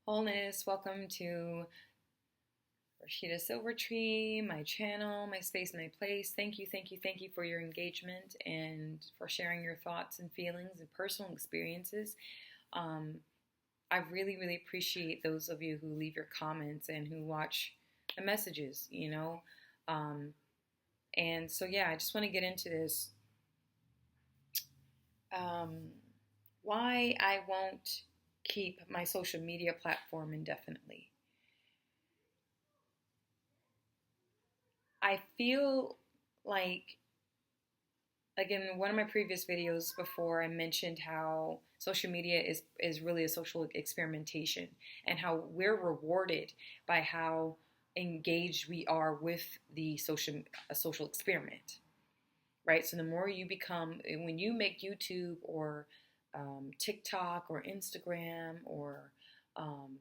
Wholeness, welcome to Rasheedah Silvertree, my channel, my space, my place. Thank you, thank you, thank you for your engagement and for sharing your thoughts and feelings and personal experiences. Um, I really, really appreciate those of you who leave your comments and who watch the messages. And so, yeah, I just want to get into this. Um, why I won't keep my social media platform indefinitely. I feel like, in one of my previous videos before, I mentioned how social media is really a social experimentation and how we're rewarded by how engaged we are with the social experiment, right? So the more you become, when you make YouTube or TikTok or Instagram or um,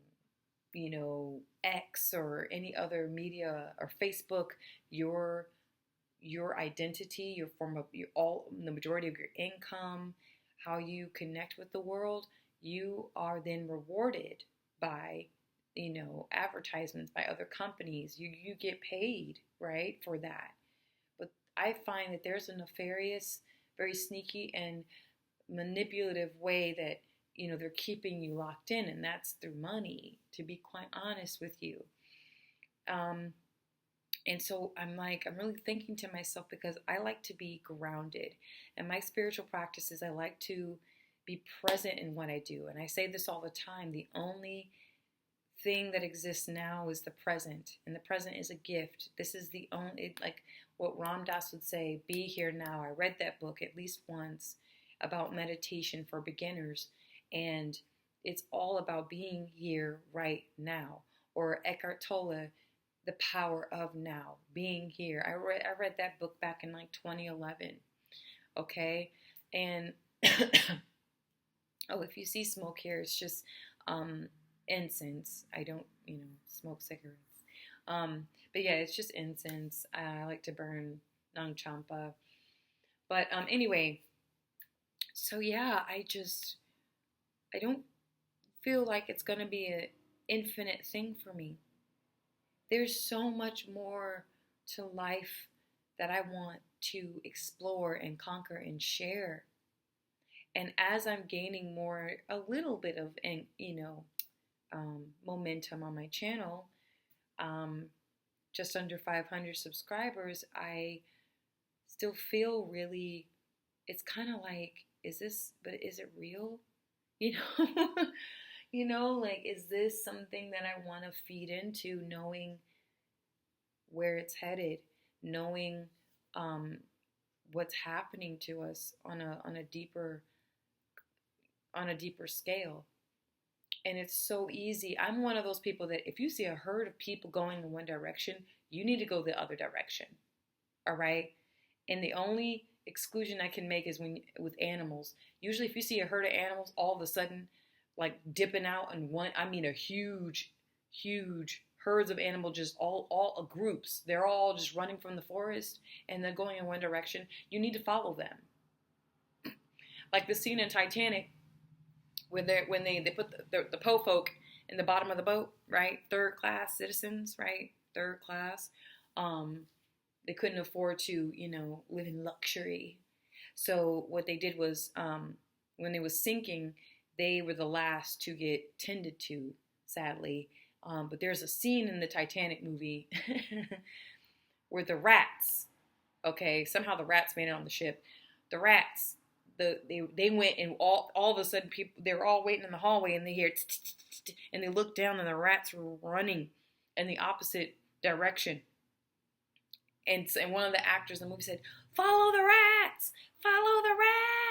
X or any other media or Facebook, your your identity, your form of the majority of your income, how you connect with the world, you are then rewarded by advertisements by other companies. You get paid, right, for that. But I find that there's a nefarious, very sneaky and manipulative way that they're keeping you locked in, and that's through money, to be quite honest with you. And so I'm really thinking to myself, because I like to be grounded. And my spiritual practices, I like to be present in what I do. And I say this all the time: the only thing that exists now is the present. And the present is a gift. This is the only, like what Ram Dass would say, be here now. I read that book at least once about meditation for beginners. And it's all about being here right now. Or Eckhart Tolle, the power of now, being here. I read that book back in like 2011. Okay, and oh, if you see smoke here, it's just incense. I don't smoke cigarettes. But yeah, it's just incense. I like to burn Nang Champa. But anyway, so yeah, I don't feel like it's gonna be an infinite thing for me. There's so much more to life that I want to explore and conquer and share. And as I'm gaining a little bit of, momentum on my channel, just under 500 subscribers, I still feel really, it's kind of like, is it real? You know, like, is this something that I want to feed into, knowing where it's headed, knowing what's happening to us on a deeper scale. And it's so easy. I'm one of those people that if you see a herd of people going in one direction, you need to go the other direction. All right? And the only exclusion I can make is with animals. Usually if you see a herd of animals all of a sudden like dipping out in a huge herds of animals, just all groups, they're all just running from the forest and they're going in one direction, you need to follow them. Like the scene in Titanic when they put the po folk in the bottom of the boat, right? Third class citizens, right? Third class. They couldn't afford to, live in luxury. So what they did was, when they was sinking, they were the last to get tended to, sadly. But there's a scene in the Titanic movie where the rats, okay, somehow the rats made it on the ship. The rats, they went, and all of a sudden people, they were all waiting in the hallway, and they hear and they look down, and the rats were running in the opposite direction. And one of the actors in the movie said, "Follow the rats! Follow the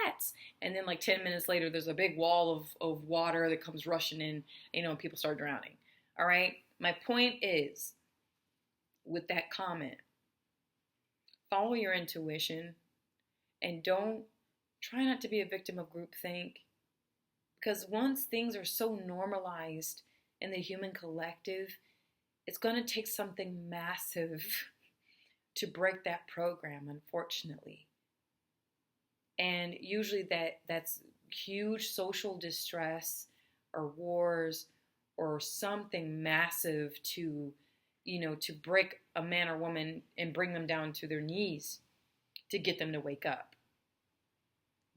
rats!" And then like 10 minutes later, there's a big wall of water that comes rushing in, and people start drowning. All right? My point is, with that comment, follow your intuition and try not to be a victim of groupthink. Because once things are so normalized in the human collective, it's going to take something massive to break that program, unfortunately. And usually that's huge social distress or wars or something massive to, to break a man or woman and bring them down to their knees to get them to wake up.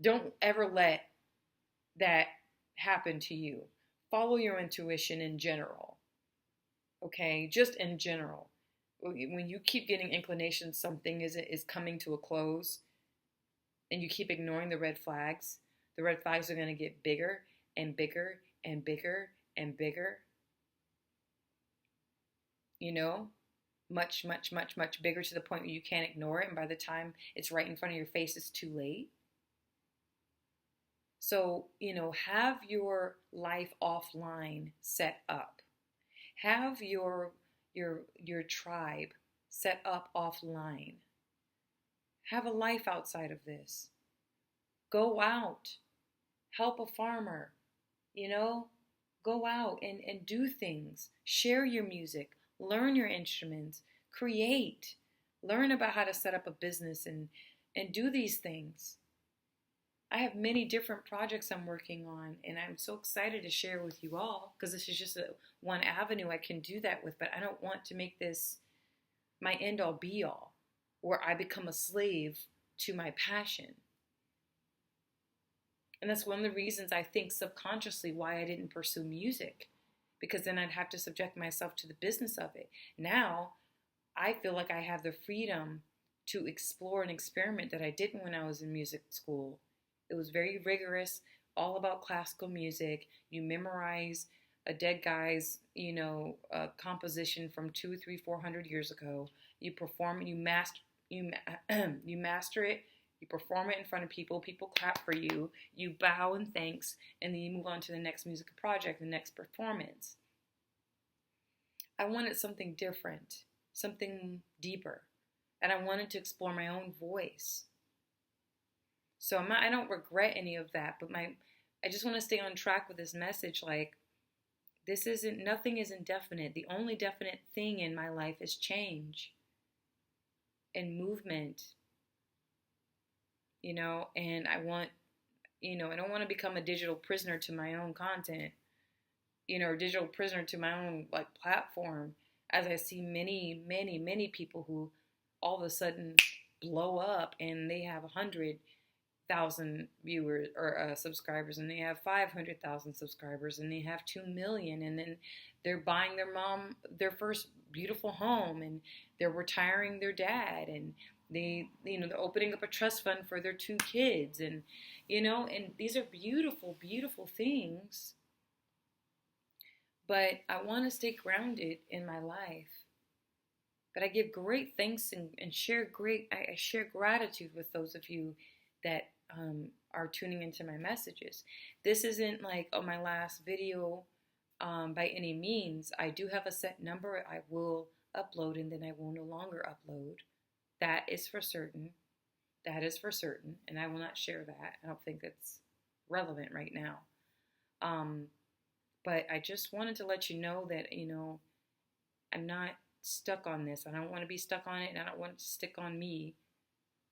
Don't ever let that happen to you. Follow your intuition in general. Okay? Just in general. When you keep getting inclinations something is coming to a close and you keep ignoring the red flags are going to get bigger and bigger and bigger and bigger. Much, much, much, much bigger, to the point where you can't ignore it. And by the time it's right in front of your face, it's too late. So, have your life offline set up. Have your tribe set up offline. Have a life outside of this. Go out. Help a farmer. Go out and do things. Share your music. Learn your instruments. Create. Learn about how to set up a business and do these things. I have many different projects I'm working on, and I'm so excited to share with you all, because this is just one avenue I can do that with. But I don't want to make this my end-all be-all, where I become a slave to my passion. And that's one of the reasons I think subconsciously why I didn't pursue music, because then I'd have to subject myself to the business of it. Now, I feel like I have the freedom to explore and experiment that I didn't when I was in music school. It was very rigorous, all about classical music. You memorize a dead guy's, composition from 200, 300, 400 years ago. You perform it, you master it. You perform it in front of people. People clap for you. You bow in thanks, and then you move on to the next musical project, the next performance. I wanted something different, something deeper, and I wanted to explore my own voice. So I don't regret any of that, but I just want to stay on track with this message. Like, nothing is indefinite. The only definite thing in my life is change and movement. And I want, I don't want to become a digital prisoner to my own content, or digital prisoner to my own platform, as I see many, many, many people who all of a sudden blow up and they have 100,000 viewers or subscribers, and they have 500,000 subscribers, and they have 2 million, and then they're buying their mom their first beautiful home, and they're retiring their dad, and they're opening up a trust fund for their 2 kids, and these are beautiful, beautiful things. But I want to stay grounded in my life. But I give great thanks and I share gratitude with those of you that are tuning into my messages. This isn't like my last video by any means. I do have a set number I will upload, and then I will no longer upload. That is for certain. And I will not share that. I don't think it's relevant right now. But I just wanted to let you know that, I'm not stuck on this. I don't want to be stuck on it, and I don't want it to stick on me,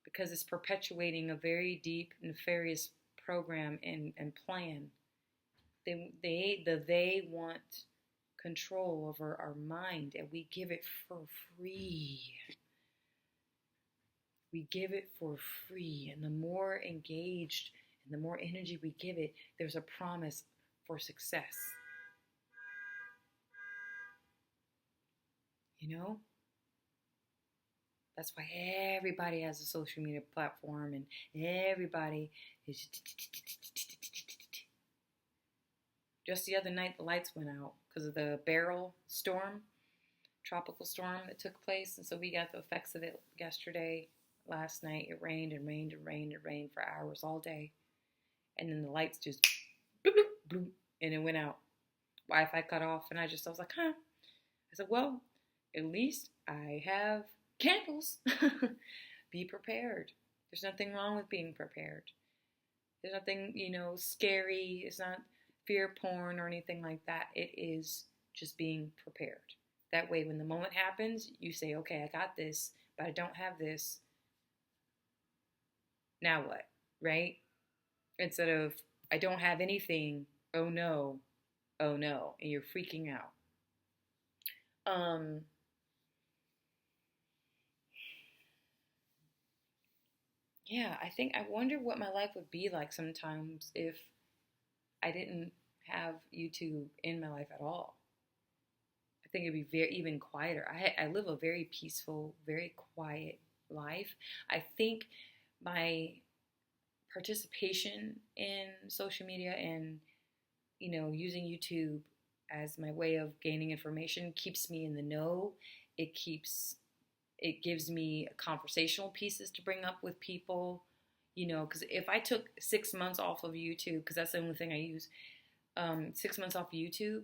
because it's perpetuating a very deep, nefarious program and plan. They want control over our mind, and we give it for free. We give it for free, and the more engaged and the more energy we give it, there's a promise for success. That's why everybody has a social media platform, and everybody is. Just the other night, the lights went out because of the Beryl storm, tropical storm that took place, and so we got the effects of it yesterday. Last night, it rained and rained and rained and rained for hours all day, and then the lights just bloop, bloop, bloop, and it went out. Wi-Fi cut off, and I was like, huh. I said, well, at least I have candles. Be prepared. There's nothing wrong with being prepared. There's nothing, scary. It's not fear porn or anything like that. It is just being prepared. That way, when the moment happens, you say, okay, I got this, but I don't have this. Now what, right? Instead of, I don't have anything. Oh no. oh no, and you're freaking out. Um, yeah, I wonder what my life would be like sometimes if I didn't have YouTube in my life at all. I think it'd be very even quieter. I live a very peaceful, very quiet life. I think my participation in social media and using YouTube as my way of gaining information keeps me in the know. It keeps it gives me conversational pieces to bring up with people. Because if I took 6 months off of YouTube, because that's the only thing I use, 6 months off of YouTube,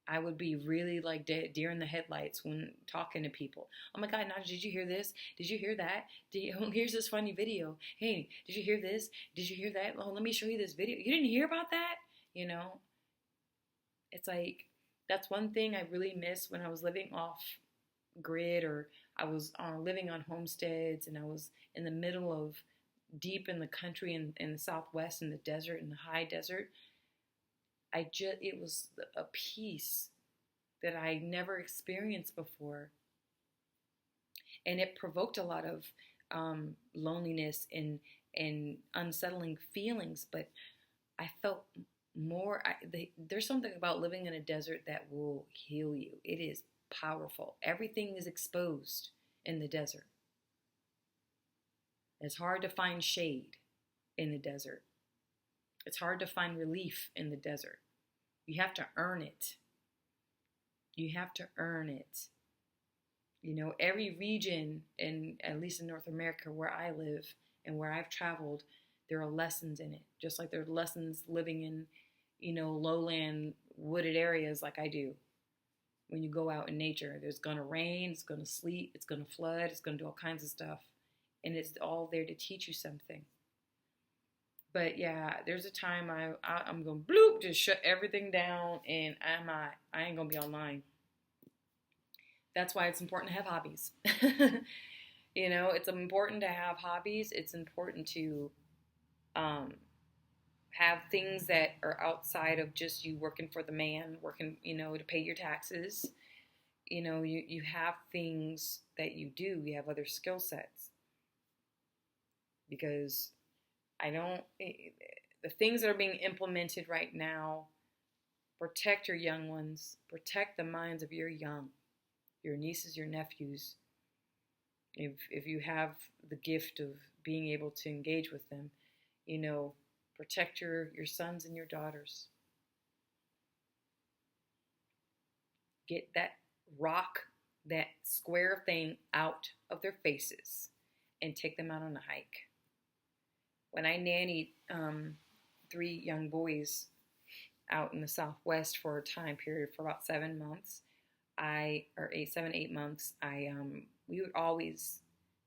I would be really like deer in the headlights when talking to people. Oh my God, Naja, did you hear this? Did you hear that? Here's this funny video. Hey, did you hear this? Did you hear that? Oh, let me show you this video. You didn't hear about that? You know, it's like that's one thing I really miss when I was living off grid, or I was living on homesteads, and I was in the middle of deep in the country in the Southwest, in the desert, in the high desert. It was a peace that I never experienced before, and it provoked a lot of loneliness and unsettling feelings. But I felt more. There's something about living in a desert that will heal you. It is powerful. Everything is exposed in the desert. It's hard to find shade in the desert. It's hard to find relief in the desert. You have to earn it. You have to earn it. Every region, at least in North America where I live and where I've traveled, there are lessons in it. Just like there are lessons living in, lowland wooded areas like I do. When you go out in nature, there's going to rain, it's going to sleet, it's going to flood, it's going to do all kinds of stuff. And it's all there to teach you something. But yeah, there's a time I'm going to bloop, just shut everything down, and I ain't going to be online. That's why it's important to have hobbies. It's important to have hobbies. It's important to have things that are outside of just you working for the man, working, to pay your taxes. You have things that you do. You have other skill sets. Because the things that are being implemented right now, protect your young ones, protect the minds of your young, your nieces, your nephews. If you have the gift of being able to engage with them, protect your sons and your daughters. Get that rock, that square thing out of their faces and take them out on a hike. When I nannied 3 young boys out in the Southwest for a time period for about 7 months, 8 months,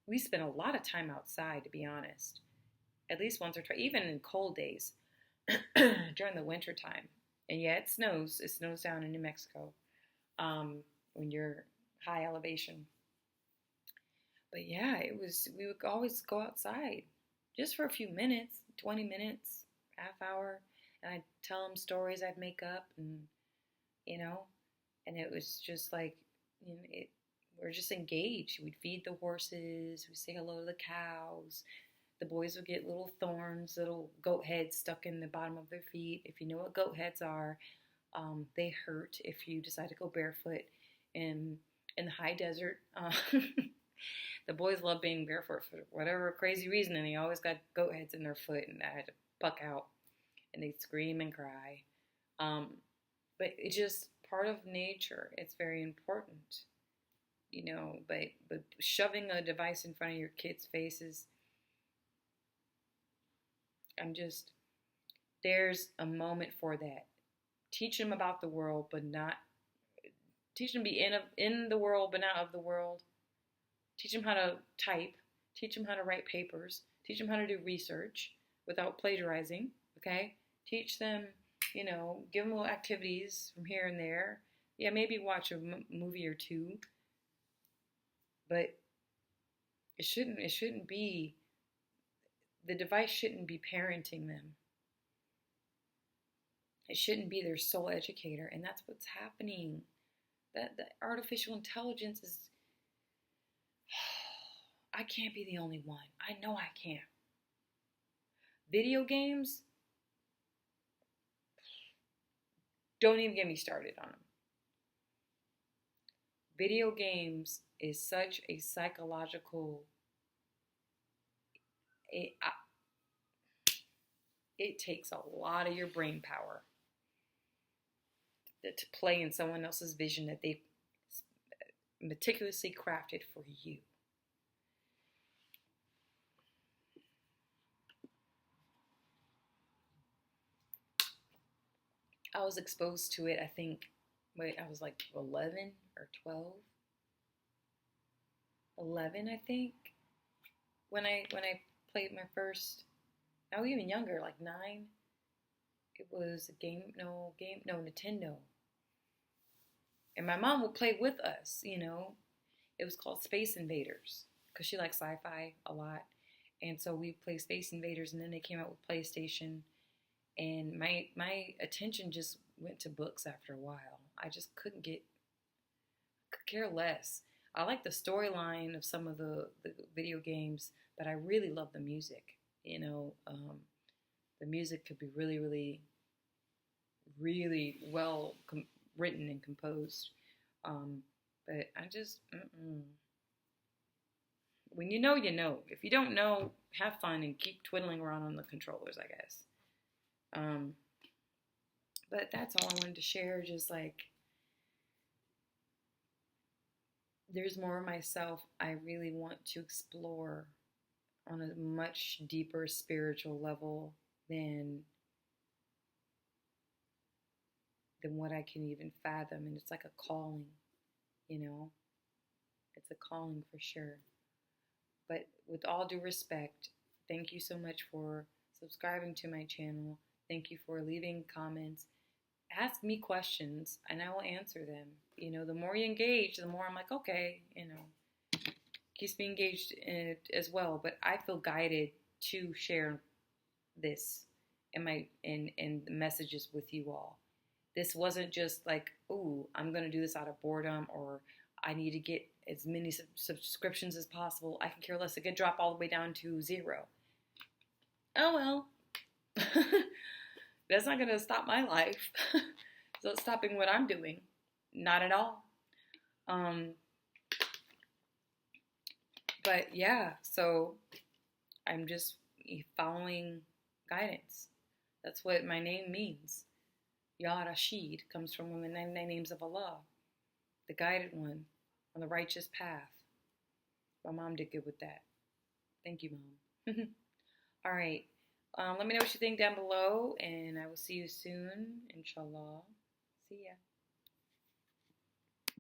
we spent a lot of time outside, to be honest. At least once or twice, even in cold days during the winter time. And yeah, it snows. It snows down in New Mexico when you're high elevation. But yeah, we would always go outside just for a few minutes, 20 minutes, half hour. And I'd tell them stories I'd make up, and it was just like, we're just engaged. We'd feed the horses, we'd say hello to the cows. The boys would get little thorns, little goat heads stuck in the bottom of their feet. If you know what goat heads are, they hurt if you decide to go barefoot in the high desert. The boys love being barefoot for whatever crazy reason, and they always got goat heads in their foot, and I had to buck out, and they'd scream and cry. But it's just part of nature. It's very important, but shoving a device in front of your kids' faces, there's a moment for that. Teach them about the world, but not, teach them to be in the world, but not of the world. Teach them how to type. Teach them how to write papers. Teach them how to do research without plagiarizing, okay? Teach them, give them little activities from here and there. Yeah, maybe watch a movie or two. But it shouldn't be, the device shouldn't be parenting them. It shouldn't be their sole educator, and that's what's happening. That the artificial intelligence is. I can't be the only one. I know I can't. Video games, don't even get me started on them. Video games is such a psychological. It, it takes a lot of your brain power to play in someone else's vision that they meticulously crafted for you. I was exposed to it, I think, I was like 11 or 12. 11, I think, when I played my first, now even younger, like 9. It was a Nintendo. And my mom would play with us, you know. It was called Space Invaders because she likes sci-fi a lot. And so we played Space Invaders, and then they came out with PlayStation. And my attention just went to books after a while. I just could care less. I like the storyline of some of the video games, but I really love the music. You know, the music could be really, really, really well written and composed. But I just, when you know, you know. If you don't know, have fun and keep twiddling around on the controllers, I guess. But that's all I wanted to share. Just like, there's more of myself I really want to explore on a much deeper spiritual level than what I can even fathom. And it's like a calling, you know? It's a calling for sure. But with all due respect, thank you so much for subscribing to my channel. Thank you for leaving comments. Ask me questions and I will answer them. You know, the more you engage, the more I'm like, okay, you know, keeps me engaged in it as well. But I feel guided to share this and the messages with you all. This wasn't just like, ooh, I'm gonna do this out of boredom, or I need to get as many subscriptions as possible. I can care less. It could drop all the way down to 0. Oh well. That's not gonna stop my life. So it's stopping what I'm doing. Not at all. But yeah, so I'm just following guidance. That's what my name means. Ya Rashid comes from one of the 99 names of Allah, the guided one on the righteous path. My mom did good with that. Thank you, Mom. All right. Let me know what you think down below, and I will see you soon, inshallah. See ya.